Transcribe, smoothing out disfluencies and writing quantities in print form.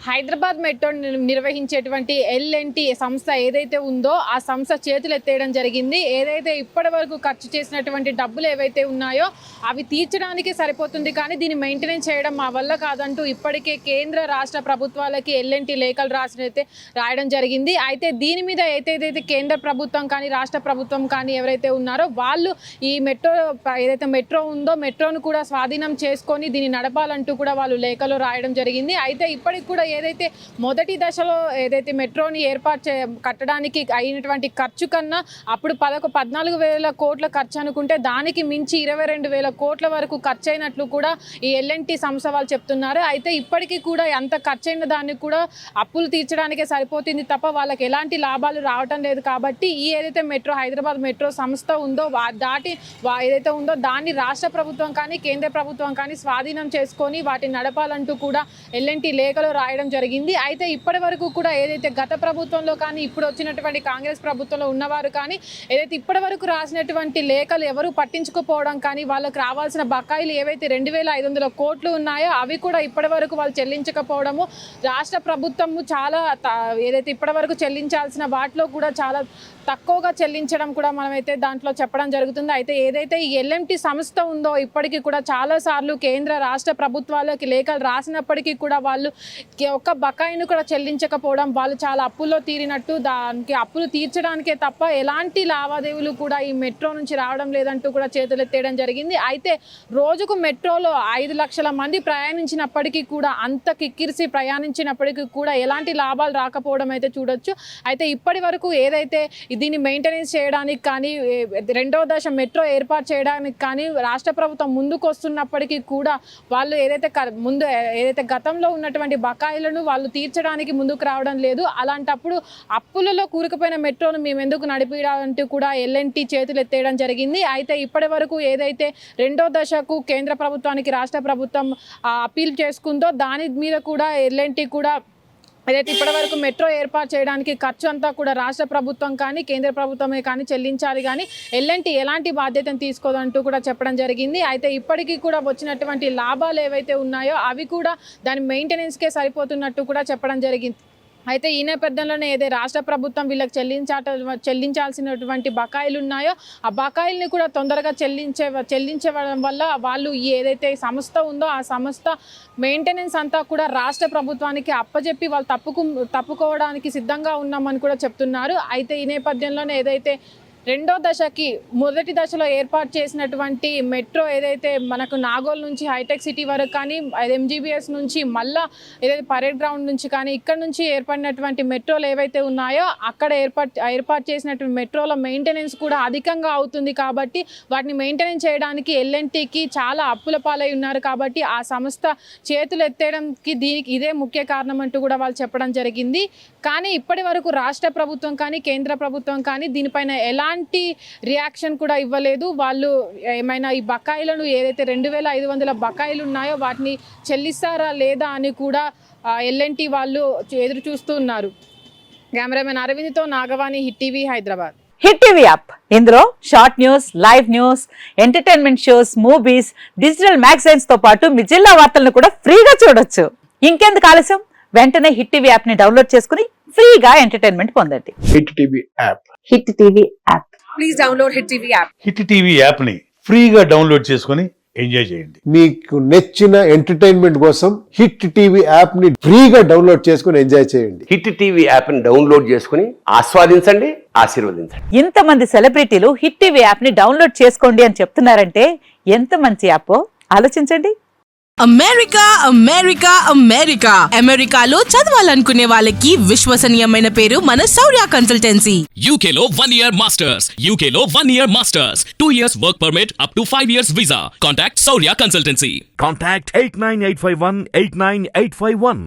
Hyderabad metro నిర్వహించేటువంటి L&T సంస్థ ఏదైతే ఉందో ఆ సంస్థ చేతులు ఎత్తేయడం జరిగింది. ఏదైతే ఇప్పటి వరకు ఖర్చు చేసినటువంటి డబ్బులు ఏవైతే ఉన్నాయో అవి తీర్చడానికి సరిపోతుంది, కానీ దీన్ని మెయింటెనెన్స్ చేయడం మా వల్ల కాదంటూ ఇప్పటికే కేంద్ర రాష్ట్ర ప్రభుత్వాలకి ఎల్ఎన్టీ లేఖలు రాయడం జరిగింది. అయితే దీని మీద ఏదైతే కేంద్ర ప్రభుత్వం కానీ రాష్ట్ర ప్రభుత్వం కానీ ఎవరైతే ఉన్నారో వాళ్ళు ఈ ఏదైతే మెట్రో ఉందో మెట్రోను కూడా స్వాధీనం చేసుకొని దీన్ని నడపాలంటూ కూడా వాళ్ళు లేఖలు రాయడం జరిగింది. అయితే ఇప్పటికి కూడా ఏదైతే మొదటి దశలో ఏదైతే మెట్రోని కట్టడానికి అయినటువంటి ఖర్చు కన్నా అప్పుడు 14,000 కోట్ల ఖర్చు అనుకుంటే దానికి మించి 22,000 కోట్ల వరకు ఖర్చు అయినట్లు కూడా ఈ ఎల్ఎన్టీ సంస్థ వాళ్ళు చెప్తున్నారు. అయితే ఇప్పటికీ కూడా ఎంత ఖర్చు అయిన దానికి కూడా అప్పులు తీర్చడానికే సరిపోతుంది తప్ప వాళ్ళకి ఎలాంటి లాభాలు రావటం లేదు. కాబట్టి ఈ ఏదైతే హైదరాబాద్ మెట్రో సంస్థ ఉందో ఏదైతే ఉందో దాన్ని రాష్ట్ర ప్రభుత్వం కానీ కేంద్ర ప్రభుత్వం కానీ స్వాధీనం చేసుకొని వాటిని నడపాలంటూ కూడా ఎల్ఎన్టీ లేఖలు రాయడం జరిగింది. అయితే ఇప్పటి వరకు కూడా ఏదైతే గత ప్రభుత్వంలో కానీ ఇప్పుడు వచ్చినటువంటి కాంగ్రెస్ ప్రభుత్వంలో ఉన్నవారు కానీ ఏదైతే ఇప్పటి వరకు రాసినటువంటి లేఖలు ఎవరు పట్టించుకోపోవడం కానీ వాళ్ళకి రావాల్సిన బకాయిలు ఏవైతే 2,500 కోట్లు ఉన్నాయో అవి కూడా ఇప్పటి వరకు వాళ్ళు చెల్లించకపోవడము, రాష్ట్ర ప్రభుత్వము చాలా ఏదైతే ఇప్పటి వరకు చెల్లించాల్సిన వాటిలో కూడా చాలా తక్కువగా చెల్లించడం కూడా మనమైతే దాంట్లో చెప్పడం జరుగుతుంది. అయితే ఏదైతే ఈ ఎల్ఎన్టీ సంస్థ ఉందో ఇప్పటికీ కూడా చాలాసార్లు కేంద్ర రాష్ట్ర ప్రభుత్వాలకి లేఖలు రాసినప్పటికీ కూడా వాళ్ళు ఒక్క బకాయిను కూడా చెల్లించకపోవడం, వాళ్ళు చాలా అప్పుల్లో తీరినట్టు దానికి అప్పులు తీర్చడానికే తప్ప ఎలాంటి లావాదేవీలు కూడా ఈ మెట్రో నుంచి రావడం లేదంటూ కూడా చేతులెత్తేయడం జరిగింది. అయితే రోజుకు మెట్రోలో 5 లక్షల మంది ప్రయాణించినప్పటికీ కూడా అంత కిక్కిరిసి ప్రయాణించినప్పటికీ కూడా ఎలాంటి లాభాలు రాకపోవడం అయితే చూడొచ్చు. అయితే ఇప్పటి వరకు ఏదైతే దీన్ని మెయింటెనెన్స్ చేయడానికి కానీ రెండవ దశ మెట్రో ఏర్పాటు చేయడానికి కానీ రాష్ట్ర ప్రభుత్వం ముందుకు వస్తున్నప్పటికీ కూడా వాళ్ళు ఏదైతే గతంలో ఉన్నటువంటి బకాయిలను వాళ్ళు తీర్చడానికి ముందుకు రావడం లేదు. అలాంటప్పుడు అప్పులలో కూరుకుపోయిన మెట్రోను మేము ఎందుకు నడిపించాలంటూ కూడా ఎల్ఎన్టీ చేతులు ఎత్తేయడం జరిగింది. అయితే ఇప్పటి వరకు ఏదైతే రెండో దశకు కేంద్ర ప్రభుత్వానికి రాష్ట్ర ప్రభుత్వం అప్పీల్ చేసుకుందో దాని మీద కూడా ఎల్ఎన్టీ కూడా ఏదైతే ఇప్పటివరకు మెట్రో ఏర్పాటు చేయడానికి ఖర్చు అంతా కూడా రాష్ట్ర ప్రభుత్వం కానీ కేంద్ర ప్రభుత్వమే కానీ చెల్లించాలి, కానీ ఎల్ఎన్టీ ఎలాంటి బాధ్యతను తీసుకోదంటూ కూడా చెప్పడం జరిగింది. అయితే ఇప్పటికీ కూడా వచ్చినటువంటి లాభాలు ఏవైతే ఉన్నాయో అవి కూడా దాని మెయింటెనెన్స్కే సరిపోతున్నట్టు కూడా చెప్పడం జరిగింది. అయితే ఈ నేపథ్యంలోనే ఏదైతే రాష్ట్ర ప్రభుత్వం వీళ్ళకి చెల్లించాల్సినటువంటి బకాయిలు ఉన్నాయో ఆ బకాయిల్ని కూడా తొందరగా చెల్లించడం వల్ల వాళ్ళు ఏదైతే సంస్థ ఉందో ఆ సంస్థ మెయింటెనెన్స్ అంతా కూడా రాష్ట్ర ప్రభుత్వానికి అప్పచెప్పి వాళ్ళు తప్పుకోవడానికి సిద్ధంగా ఉన్నామని కూడా చెప్తున్నారు. అయితే ఈ నేపథ్యంలోనే ఏదైతే రెండో దశకి మొదటి దశలో ఏర్పాటు చేసినటువంటి మెట్రో ఏదైతే మనకు నాగోల్ నుంచి హైటెక్ సిటీ వరకు కానీ ఎంజీబీఎస్ నుంచి మళ్ళా ఏదైతే పరేడ్ గ్రౌండ్ నుంచి కానీ ఇక్కడ నుంచి ఏర్పడినటువంటి మెట్రోలు ఏవైతే ఉన్నాయో అక్కడ ఏర్పాటు చేసినటువంటి మెట్రోల మెయింటెనెన్స్ కూడా అధికంగా అవుతుంది. కాబట్టి వాటిని మెయింటెనెన్స్ చేయడానికి ఎల్ఎన్టీకి చాలా అప్పుల పాలై ఉన్నారు. కాబట్టి ఆ సంస్థ చేతులు ఎత్తేయడానికి దీనికి ఇదే ముఖ్య కారణం అంటూ కూడా వాళ్ళు చెప్పడం జరిగింది. కానీ ఇప్పటి వరకు రాష్ట్ర ప్రభుత్వం కానీ కేంద్ర ప్రభుత్వం కానీ దీనిపైన ఎలాంటి రియాక్షన్ కూడా ఇవ్వలేదు. వాళ్ళు ఏమైనా ఈ బకాయిలను ఏదైతే 2,500 బకాయిలు ఉన్నాయో వాటిని చెల్లిస్తారా లేదా అని కూడా ఎల్ఎన్టీ వాళ్ళు ఎదురు చూస్తూ ఉన్నారు. కెమెరామెన్ అరవింద్తో Nagavani, hit TV, Hyderabad. Hit TV app ఇందులో short news, live news, entertainment shows, movies, digital magazines తో పాటు మీ జిల్లా వార్తలను కూడా ఫ్రీగా చూడొచ్చు. ఇంకెందుకు ఆలస్యం, వెంటనే హిట్ టీవీ యాప్ ని డౌన్లోడ్ చేసుకుని ఫ్రీగా ఎంటర్టైన్మెంట్ పొందండి. Hit TV app. Hit TV app. Please download hit TV app. Hit TV app ని ఫ్రీగా డౌన్లోడ్ చేసుకుని ఎంజాయ్ చేయండి. మీకు నచ్చిన ఎంటర్టైన్మెంట్ కోసం హిట్ టీవీ యాప్ ని ఫ్రీగా డౌన్లోడ్ చేసుకుని ఎంజాయ్ చేయండి. హిట్ టీవీ యాప్ ని డౌన్లోడ్ చేసుకుని ఆస్వాదించండి, ఆశీర్వదించండి. ఇంతమంది సెలబ్రిటీలు హిట్ టీవీ యాప్ ని డౌన్లోడ్ చేసుకోండి అని చెప్తున్నారంటే ఎంత మంచి యాప్ ఆలోచించండి. అమెరికా అమెరికా అమెరికా అమెరికాలో చదవాలనుకునే వాళ్ళకి విశ్వసనీయమైన పేరు మన శౌర్య కన్సల్టెన్సీ. UK లో 1 year masters, UK లో 1 year masters, 2 years work permit up to 5 years visa. Contact Saurya Consultancy. Contact 89851 89851.